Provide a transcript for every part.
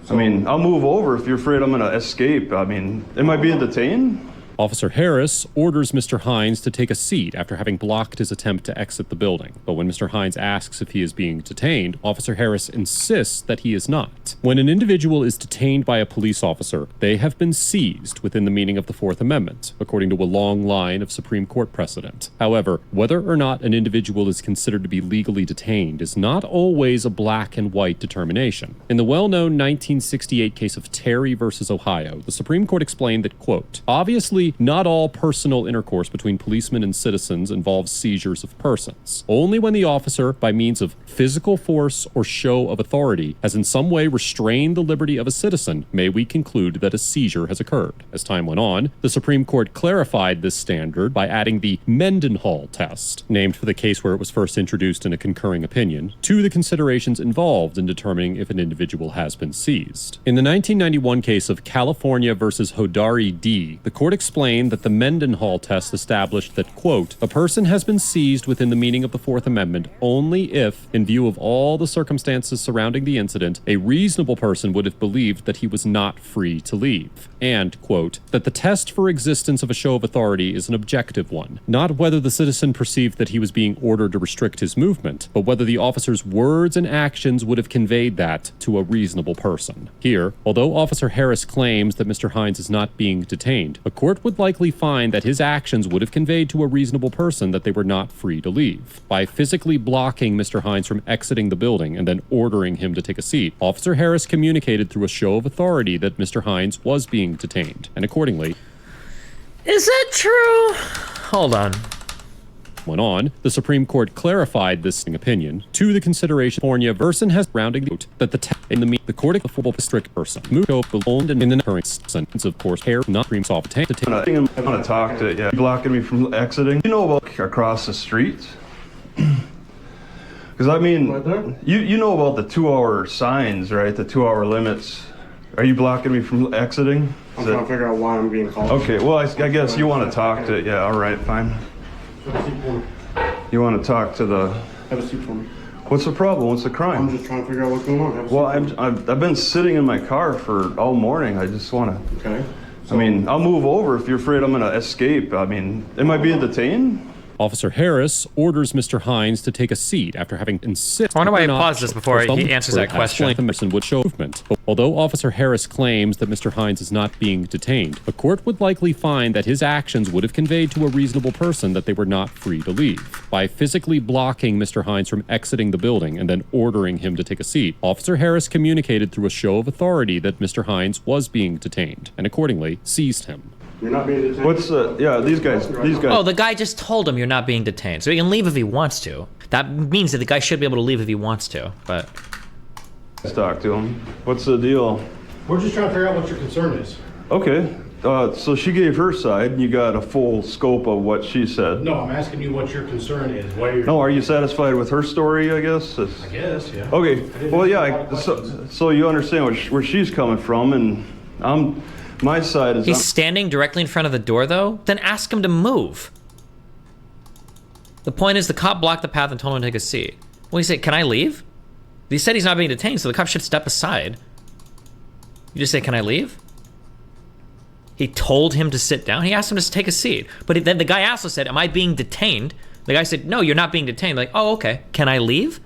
I mean, I'll move over if you're afraid I'm gonna escape. I mean, am I being detained? Officer Harris orders Mr. Hines to take a seat after having blocked his attempt to exit the building. But when Mr. Hines asks if he is being detained, Officer Harris insists that he is not. When an individual is detained by a police officer, they have been seized within the meaning of the Fourth Amendment, according to a long line of Supreme Court precedent. However, whether or not an individual is considered to be legally detained is not always a black and white determination. In the well-known 1968 case of Terry versus Ohio, the Supreme Court explained that, quote, obviously, not all personal intercourse between policemen and citizens involves seizures of persons. Only when the officer, by means of physical force or show of authority, has in some way restrained the liberty of a citizen, may we conclude that a seizure has occurred. As time went on, the Supreme Court clarified this standard by adding the Mendenhall test, named for the case where it was first introduced in a concurring opinion, to the considerations involved in determining if an individual has been seized. In the 1991 case of California versus Hodari D., the court explained that the Mendenhall test established that, quote, a person has been seized within the meaning of the Fourth Amendment only if, in view of all the circumstances surrounding the incident, a reasonable person would have believed that he was not free to leave. And, quote, that the test for existence of a show of authority is an objective one, not whether the citizen perceived that he was being ordered to restrict his movement, but whether the officer's words and actions would have conveyed that to a reasonable person. Here, although Officer Harris claims that Mr. Hines is not being detained, a court would likely find that his actions would have conveyed to a reasonable person that they were not free to leave. By physically blocking Mr. Hines from exiting the building and then ordering him to take a seat, Officer Harris communicated through a show of authority that Mr. Hines was being detained, and accordingly... Is that true? Hold on. Went on, the Supreme Court clarified this opinion to the consideration California version has rounding the that the court of the full district person moved over belonged in the current sentence of course hair not cream soft tank to I want to talk to you. Blocking me from exiting. You know about across the street? Because I mean, right you know about the 2-hour signs, right? The 2-hour limits. Are you blocking me from exiting? I'm trying to figure out why I'm being called. Okay, well I guess you want to talk to. Yeah, all right, fine. You want to talk to the... Have a seat for me. What's the problem? What's the crime? I'm just trying to figure out what's going on. Well, I've been sitting in my car for all morning. I just want to... Okay. I mean, I'll move over if you're afraid I'm going to escape. I mean, am I being detained? Officer Harris orders Mr. Hines to take a seat after having insisted... I wonder why he paused this before he answers that question. The person would show movement. Although Officer Harris claims that Mr. Hines is not being detained, a court would likely find that his actions would have conveyed to a reasonable person that they were not free to leave. By physically blocking Mr. Hines from exiting the building and then ordering him to take a seat, Officer Harris communicated through a show of authority that Mr. Hines was being detained, and accordingly seized him. You're not being detained? What's the... Yeah, these guys... Oh, the guy just told him you're not being detained, so he can leave if he wants to. That means that the guy should be able to leave if he wants to, but... Let's talk to him. What's the deal? We're just trying to figure out what your concern is. Okay. So she gave her side, and you got a full scope of what she said. No, I'm asking you what your concern is. What are No, are you satisfied with her story, I guess? I guess, yeah. Okay. Well, yeah, so you understand where she's coming from, and my side is... He's standing directly in front of the door, though? Then ask him to move. The point is, the cop blocked the path and told him to take a seat. Well, he said, can I leave? He said he's not being detained, so the cop should step aside. You just say, can I leave? He told him to sit down. He asked him to take a seat. But then the guy also said, am I being detained? The guy said, no, you're not being detained. Like, oh, okay. Can I leave?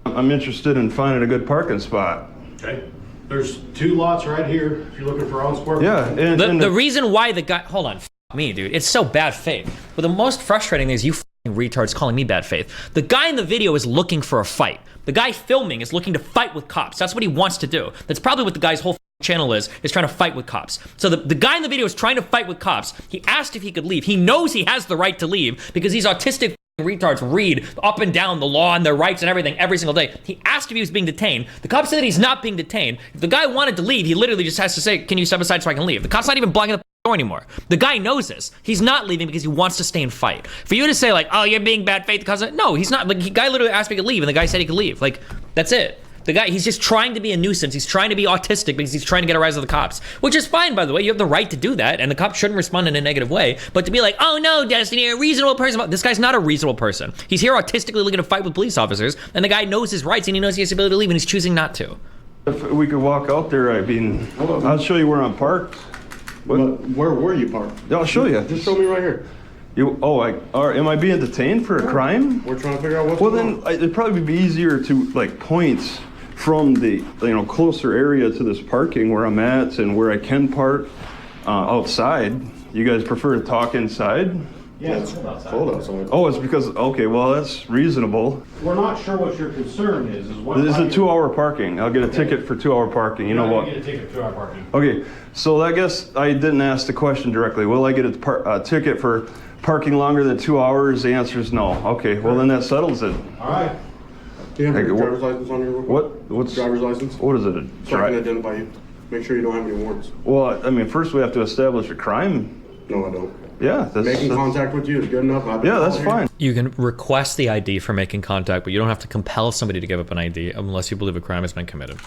I'm interested in finding a good parking spot. Okay. There's 2 lots right here if you're looking for on-square. Yeah. And the reason why the guy... Hold on. F me, dude. It's so bad faith. But the most frustrating thing is you retards calling me bad faith. The guy in the video is looking for a fight. The guy filming is looking to fight with cops. That's what he wants to do. That's probably what the guy's whole channel is trying to fight with cops. So the guy in the video is trying to fight with cops. He asked if he could leave. He knows he has the right to leave because these autistic retards read up and down the law and their rights and everything every single day. He asked if he was being detained. The cop said that he's not being detained. If the guy wanted to leave, he literally just has to say, can you step aside so I can leave? The cop's not even blocking the door anymore. The guy knows this. He's not leaving because he wants to stay and fight. For you to say like, oh, you're being bad faith because no, he's not. Like, the guy literally asked if he could leave and the guy said he could leave. Like, that's it. The guy, he's just trying to be a nuisance. He's trying to be autistic because he's trying to get a rise of the cops, which is fine, by the way. You have the right to do that, and the cops shouldn't respond in a negative way. But to be like, oh no, Destiny, a reasonable person. This guy's not a reasonable person. He's here autistically looking to fight with police officers, and the guy knows his rights and he knows he has the ability to leave, and he's choosing not to. If we could walk out there, I mean, I'll show you where I'm parked. Where were you parked? Yeah, I'll show you. Just show me right here. Am I being detained for a crime? We're trying to figure out what's Well, going then it'd probably be easier to like point from the closer area to this parking where I'm at and where I can park outside. You guys prefer to talk inside? Yeah, it's cold outside. Oh, it's because, okay, well, that's reasonable. We're not sure what your concern is. This is a 2-hour parking. I'll get a ticket for 2-hour parking. You know what? Get a ticket for 2-hour parking. Okay, so I guess I didn't ask the question directly. Will I get a ticket for parking longer than 2 hours? The answer is no. Okay, well then that settles it. All right. Do you have your driver's license on your What's driver's license? What is it? So I can identify you. Make sure you don't have any warrants. Well, I mean, first we have to establish a crime. No, I don't. Yeah, making contact with you is good enough. Yeah, that's fine. You can request the ID for making contact, but you don't have to compel somebody to give up an ID unless you believe a crime has been committed.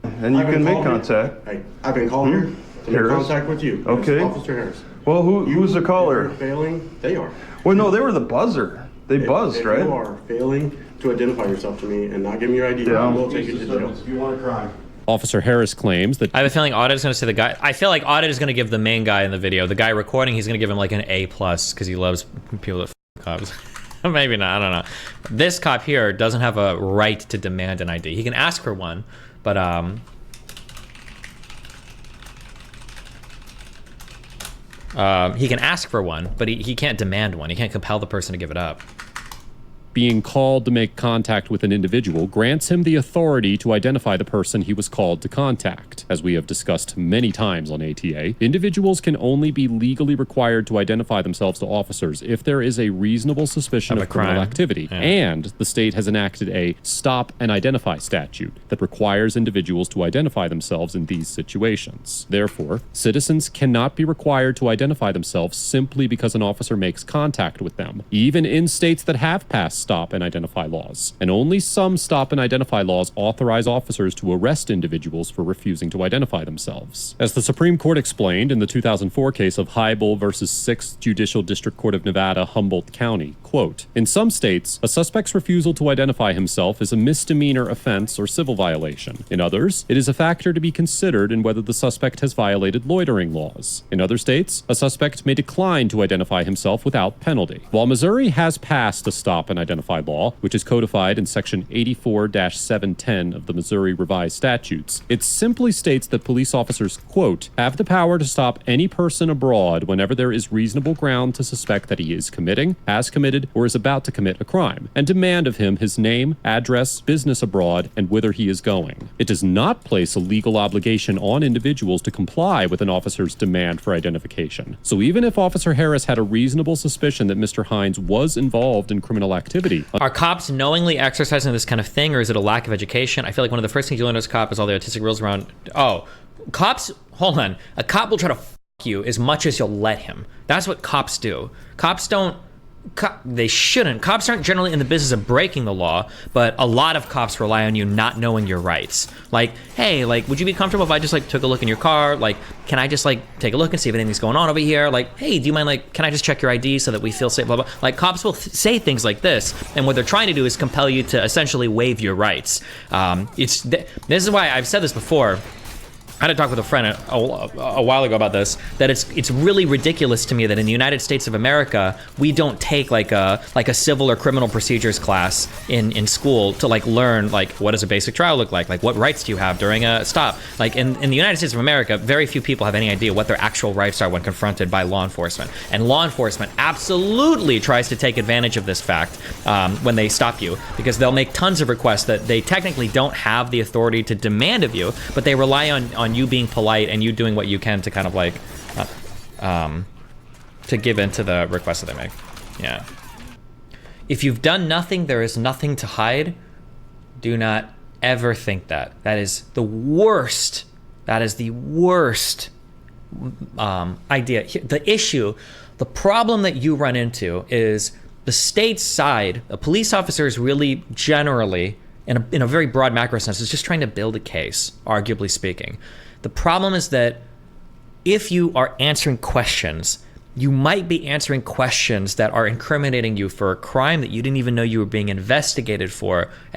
And you can make contact. Hey, I've been called here to make contact with you. Okay. Officer Harris. Well, who's the caller? Failing. They are. Well, no, they were the buzzer. They buzzed, right? If you are failing to identify yourself to me and not give me your ID, I will take you to jail. If you want a crime. Officer Harris claims that I have a feeling Audit is going to say the guy. I feel like Audit is going to give the main guy in the video, the guy recording, he's going to give him like an A+ because he loves people that cops. Maybe not. I don't know. This cop here doesn't have a right to demand an ID. He can ask for one, but he can ask for one, but he can't demand one. He can't compel the person to give it up. being called to make contact with an individual grants him the authority to identify the person he was called to contact. As we have discussed many times on ATA, individuals can only be legally required to identify themselves to officers if there is a reasonable suspicion of criminal activity. Yeah. And the state has enacted a stop and identify statute that requires individuals to identify themselves in these situations. Therefore, citizens cannot be required to identify themselves simply because an officer makes contact with them, even in states that have passed stop and identify laws. And only some stop and identify laws authorize officers to arrest individuals for refusing to identify themselves. As the Supreme Court explained in the 2004 case of Hybel versus 6th Judicial District Court of Nevada, Humboldt County, quote, "In some states, a suspect's refusal to identify himself is a misdemeanor offense or civil violation. In others, it is a factor to be considered in whether the suspect has violated loitering laws. In other states, a suspect may decline to identify himself without penalty." While Missouri has passed a stop and identify law, which is codified in section 84-710 of the Missouri Revised Statutes, it simply states that police officers, quote, "have the power to stop any person abroad whenever there is reasonable ground to suspect that he is committing, has committed, or is about to commit a crime, and demand of him his name, address, business abroad, and whither he is going." It does not place a legal obligation on individuals to comply with an officer's demand for identification. So even if Officer Harris had a reasonable suspicion that Mr. Hines was involved in criminal activity, are cops knowingly exercising this kind of thing, or is it a lack of education? I feel like one of the first things you learn as a cop is all the autistic rules around, cops, hold on, a cop will try to f you as much as you'll let him. That's what cops do. Cops don't, they shouldn't. Cops aren't generally in the business of breaking the law, but a lot of cops rely on you not knowing your rights. Like, hey, like, would you be comfortable if I just like took a look in your car? Like, can I just like take a look and see if anything's going on over here? Like, hey, do you mind, like, can I just check your ID so that we feel safe, blah, blah. Like, cops will say things like this, and what they're trying to do is compel you to essentially waive your rights. This is why I've said this before. I had a talk with a friend a while ago about this, that it's really ridiculous to me that in the United States of America, we don't take like a civil or criminal procedures class in school to like learn like what does a basic trial look like what rights do you have during a stop. Like in the United States of America, very few people have any idea what their actual rights are when confronted by law enforcement. And law enforcement absolutely tries to take advantage of this fact when they stop you, because they'll make tons of requests that they technically don't have the authority to demand of you, but they rely on you being polite and you doing what you can to kind of like to give in to the requests that they make. Yeah. If you've done nothing, there is nothing to hide. Do not ever think that. That is the worst. That is the worst idea. The issue, the problem that you run into is the state side, the police officers really generally in a very broad macro sense, is just trying to build a case, arguably speaking. The problem is that if you are answering questions, you might be answering questions that are incriminating you for a crime that you didn't even know you were being investigated for,